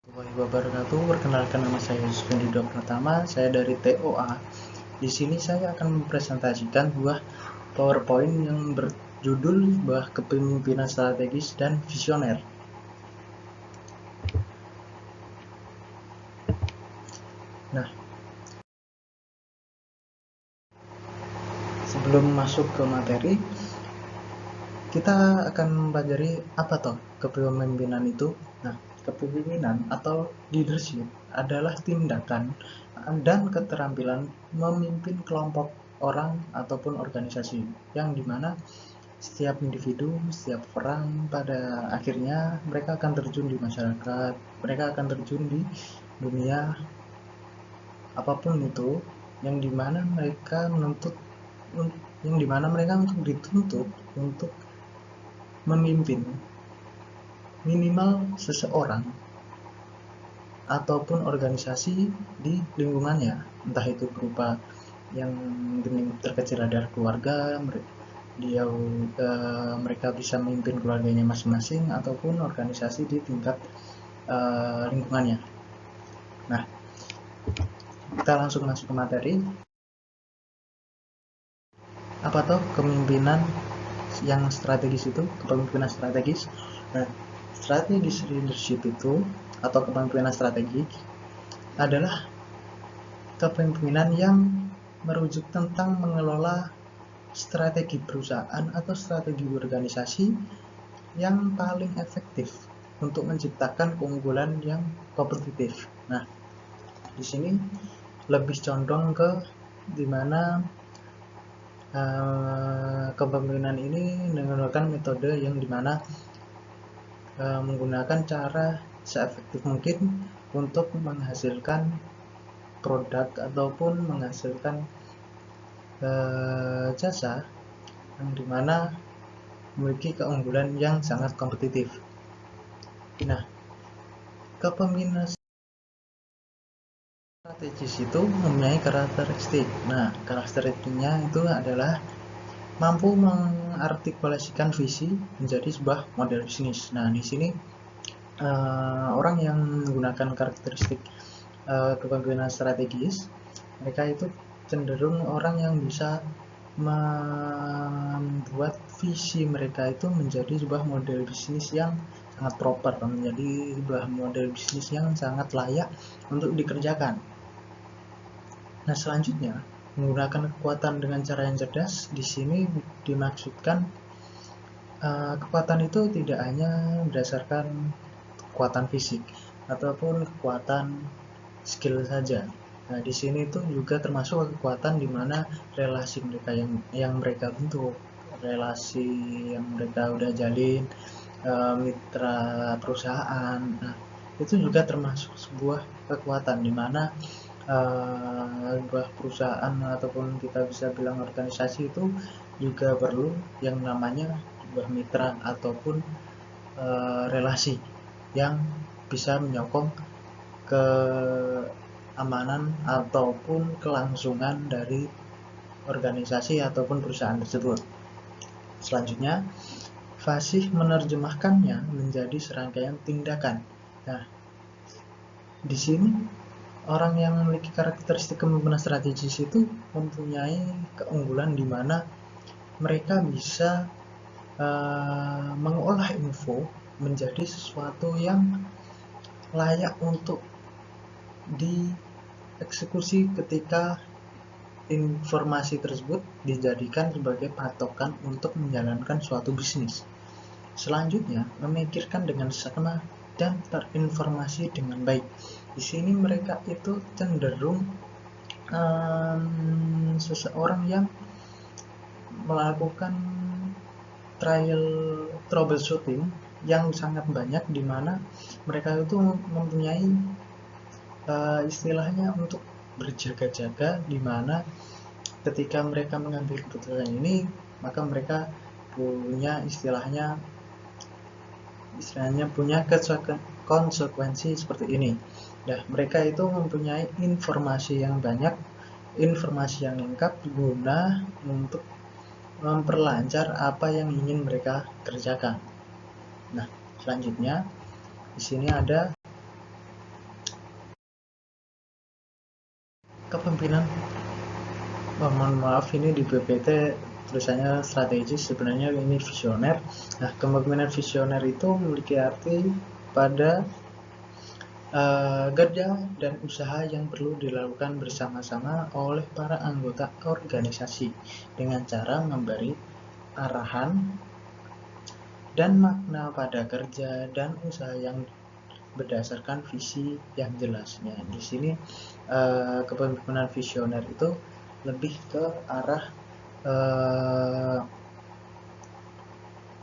Warahmatullahi wabarakatuh. Perkenalkan, nama saya Yusufendi Pratama. Saya dari TOA. Di sini saya akan mempresentasikan buah PowerPoint yang berjudul buah kepemimpinan strategis dan visioner. Nah, sebelum masuk ke materi, kita akan mempelajari apa toh kepemimpinan itu. Nah, kepemimpinan atau leadership adalah tindakan dan keterampilan memimpin kelompok orang ataupun organisasi yang dimana setiap individu, setiap orang pada akhirnya mereka akan terjun di masyarakat, mereka akan terjun di dunia apapun itu, yang dimana mereka untuk dituntut untuk memimpin minimal seseorang ataupun organisasi di lingkungannya, entah itu berupa yang terkecil adalah keluarga, mereka bisa memimpin keluarganya masing-masing ataupun organisasi di tingkat lingkungannya. Nah, kita langsung masuk ke materi. Apa tuh kepemimpinan yang strategis itu? Kepemimpinan strategis. Nah, strategis leadership itu atau kepemimpinan strategis adalah kepemimpinan yang merujuk tentang mengelola strategi perusahaan atau strategi organisasi yang paling efektif untuk menciptakan keunggulan yang kompetitif. Nah, di sini lebih condong ke dimana kepemimpinan ini menggunakan metode yang dimana menggunakan cara seefektif mungkin untuk menghasilkan produk ataupun menghasilkan jasa yang dimana memiliki keunggulan yang sangat kompetitif. Nah, kepemimpinan strategis itu mempunyai karakteristik. Nah, karakteristiknya itu adalah mampu mengartikulasikan visi menjadi sebuah model bisnis. Nah, di sini orang yang menggunakan karakteristik kepemimpinan strategis, mereka itu cenderung orang yang bisa membuat visi mereka itu menjadi sebuah model bisnis yang sangat proper, menjadi sebuah model bisnis yang sangat layak untuk dikerjakan. Nah, selanjutnya menggunakan kekuatan dengan cara yang cerdas. Di sini dimaksudkan kekuatan itu tidak hanya berdasarkan kekuatan fisik ataupun kekuatan skill saja. Nah, di sini itu juga termasuk kekuatan di mana relasi mereka yang mereka bentuk, relasi yang mereka udah jalin, mitra perusahaan. Nah, itu juga termasuk sebuah kekuatan di mana sebuah perusahaan ataupun kita bisa bilang organisasi itu juga perlu yang namanya sebuah mitra ataupun relasi yang bisa menyokong keamanan ataupun kelangsungan dari organisasi ataupun perusahaan tersebut. Selanjutnya, fasih menerjemahkannya menjadi serangkaian tindakan. Nah, di sini orang yang memiliki karakteristik kepemimpinan strategis itu mempunyai keunggulan di mana mereka bisa mengolah info menjadi sesuatu yang layak untuk dieksekusi ketika informasi tersebut dijadikan sebagai patokan untuk menjalankan suatu bisnis. Selanjutnya, memikirkan dengan seksama dan terinformasi dengan baik. Di sini mereka itu cenderung seseorang yang melakukan trial troubleshooting yang sangat banyak, di mana mereka itu mempunyai istilahnya untuk berjaga-jaga, di mana ketika mereka mengambil keputusan ini, maka mereka punya istilahnya punya konsekuensi seperti ini. Nah, mereka itu mempunyai informasi yang banyak, informasi yang lengkap guna untuk memperlancar apa yang ingin mereka kerjakan. Nah, selanjutnya di sini ada kepemimpinan, mohon maaf ini di PPT tulisannya strategis, sebenarnya ini visioner. Nah, kepemimpinan visioner itu memiliki arti pada kerja dan usaha yang perlu dilakukan bersama-sama oleh para anggota organisasi dengan cara memberi arahan dan makna pada kerja dan usaha yang berdasarkan visi yang jelas. Nah, di sini kepemimpinan visioner itu lebih ke arah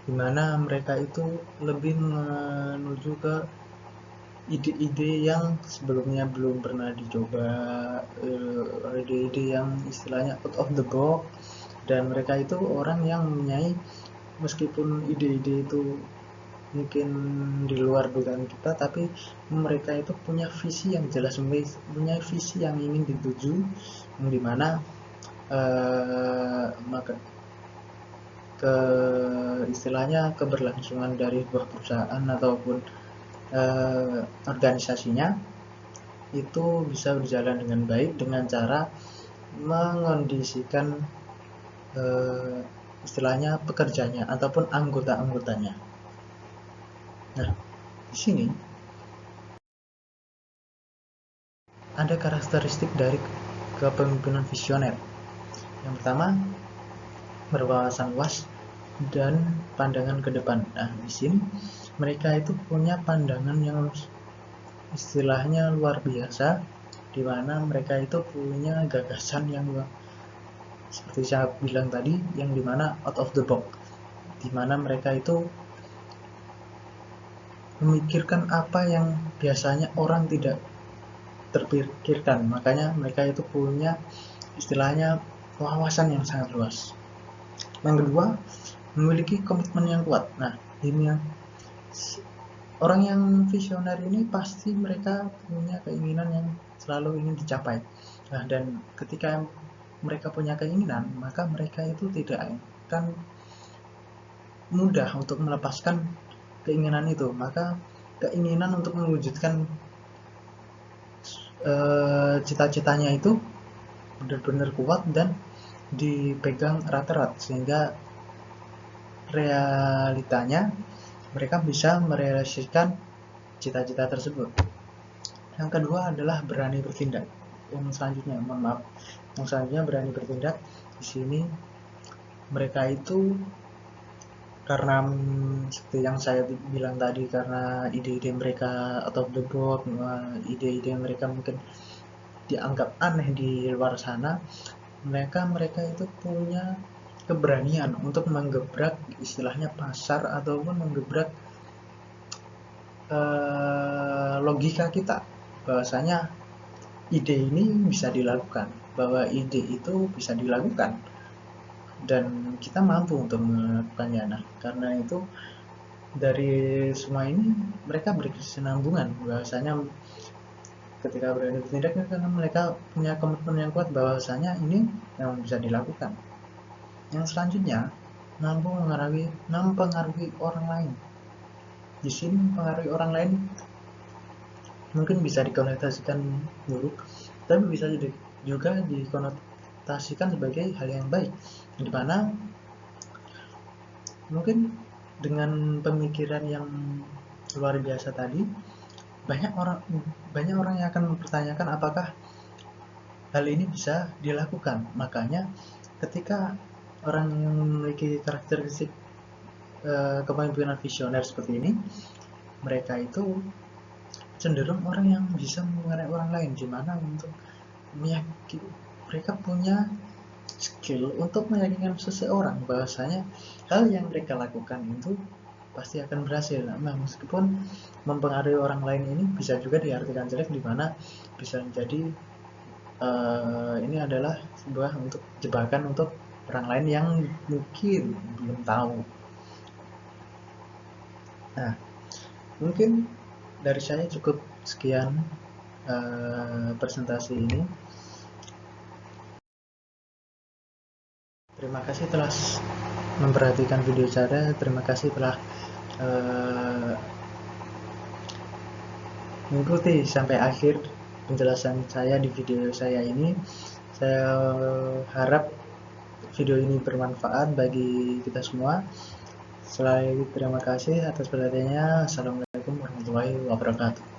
di mana mereka itu lebih menuju ke ide-ide yang sebelumnya belum pernah dicoba, ide-ide yang istilahnya out of the box, dan mereka itu orang yang mempunyai, meskipun ide-ide itu mungkin di luar dugaan kita, tapi mereka itu punya visi yang jelas, punya visi yang ingin dituju, yang dimana maka istilahnya keberlangsungan dari sebuah perusahaan ataupun organisasinya itu bisa berjalan dengan baik dengan cara mengondisikan istilahnya pekerjanya ataupun anggota-anggotanya. Nah, di sini ada karakteristik dari kepemimpinan visioner. Yang pertama, berwawasan luas dan pandangan ke depan. Nah, di sini mereka itu punya pandangan yang istilahnya luar biasa, di mana mereka itu punya gagasan yang seperti saya bilang tadi, yang dimana out of the box, dimana mereka itu memikirkan apa yang biasanya orang tidak terpikirkan. Makanya mereka itu punya istilahnya wawasan yang sangat luas. Yang kedua, memiliki komitmen yang kuat. Nah, ini yang orang yang visioner ini pasti mereka punya keinginan yang selalu ingin dicapai. Nah, dan ketika mereka punya keinginan, maka mereka itu tidak akan mudah untuk melepaskan keinginan itu. Maka keinginan untuk mewujudkan cita-citanya itu benar-benar kuat dan dipegang erat-erat, sehingga realitanya mereka bisa merealisasikan cita-cita tersebut. Yang kedua adalah berani bertindak. Yang selanjutnya berani bertindak. Di sini mereka itu karena seperti yang saya bilang tadi, karena ide-ide mereka out of the box, ide-ide mereka mungkin dianggap aneh di luar sana, mereka itu punya keberanian untuk menggebrak istilahnya pasar ataupun menggebrak logika kita, bahwasanya ide ini bisa dilakukan, bahwa ide itu bisa dilakukan dan kita mampu untuk melakukannya. Nah, karena itu dari semua ini mereka berkesinambungan, bahwasanya ketika berani bertindak karena mereka punya komitmen yang kuat bahwasanya ini yang bisa dilakukan. Yang selanjutnya, mampu mempengaruhi orang lain. Di sini mempengaruhi orang lain mungkin bisa dikonotasikan buruk, tapi bisa juga dikonotasikan sebagai hal yang baik, di mana mungkin dengan pemikiran yang luar biasa tadi, banyak orang yang akan mempertanyakan apakah hal ini bisa dilakukan. Makanya ketika orang yang memiliki karakteristik kepemimpinan visioner seperti ini, mereka itu cenderung orang yang bisa mengenai orang lain, dimana untuk meyakini, mereka punya skill untuk meyakinkan seseorang bahwasanya hal yang mereka lakukan itu pasti akan berhasil. Nah, meskipun mempengaruhi orang lain ini bisa juga diartikan jelek, dimana bisa menjadi ini adalah sebuah untuk jebakan untuk orang lain yang mungkin belum tahu. Nah, mungkin dari saya cukup sekian presentasi ini. Terima kasih telah memperhatikan video saya. Terima kasih telah mengikuti sampai akhir penjelasan saya di video saya ini. Saya harap video ini bermanfaat bagi kita semua. Sekali lagi terima kasih atas perhatiannya. Assalamualaikum warahmatullahi wabarakatuh.